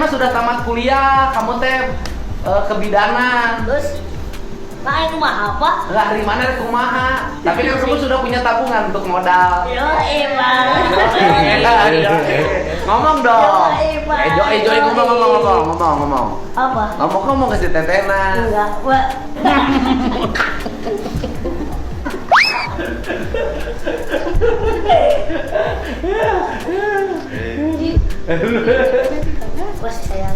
mah sudah tamat kuliah, kamu teh kebidanan. Terus, nah itu mah apa? Enggak hari mana rek kumaha. Tapi kan kamu sudah punya tabungan untuk modal. Yo, Pak. Ngomong dong. Joy ngomong. Apa? Ngomong kasih tetenan. Enggak, Pak. Masih sayang.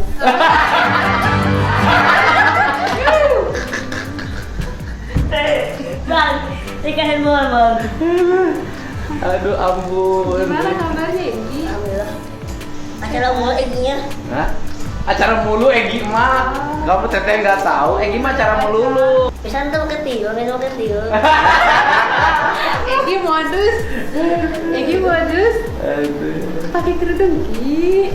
Bang, nikahin mau bang. Aduh ampun. Gimana kabarnya Egi? Alhamdulillah. Acara mulai Eginya. Hah? Acara mulu Egi mah. Kamu teteh nggak tahu, Egi mah acara melulu. Bisa tuh ketiga, minum ketiga. Egi modus. Egi modus. Aduh. Pakai kerudung Gi.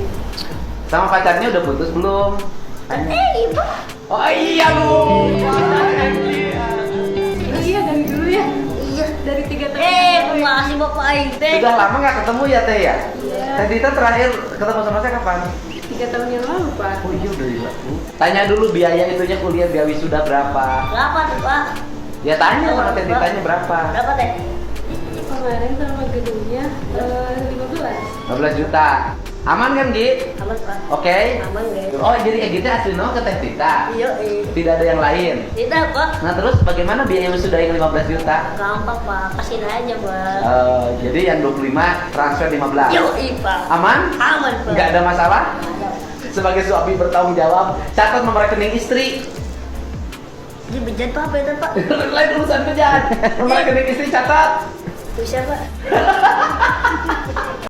Sama pacarnya udah putus belum? Ibu. Oh iya lu. Iya dari dulu ya. Iya. Dari 3 tahun. Makasih Bapak Aing teh. Sudah lama nggak ketemu ya teh ya? Iya. Teh Dita terakhir ketemu sama saya kapan? 3 tahun yang lalu Pak. Oh iya udah iya. Tanya dulu biaya itunya kuliah biaya wisuda berapa? Berapa tuh Pak? Ya tanya sama Teh Ditanya berapa? Berapa teh? Kemarin sama gedungnya 15. 15 juta. Aman kan Gi? Aman Pak. Oke. Aman guys. Oh jadi Egi teh asli no ke Teh Dita? Iya. Tidak ada yang lain? Tidak Pak. Nah terus bagaimana biaya wisuda yang 15 juta? Gampang Pak. Kasihin aja Pak. Jadi yang 25 transfer 15. Yo Pak. Aman? Aman Pak. Nggak ada masalah? Ada. Sebagai suami bertanggung jawab, catat nomor rekening istri. Ini bejat Pak apa itu Pak? Lain urusan bejat. Nomor rekening istri catat. Bisa Pak.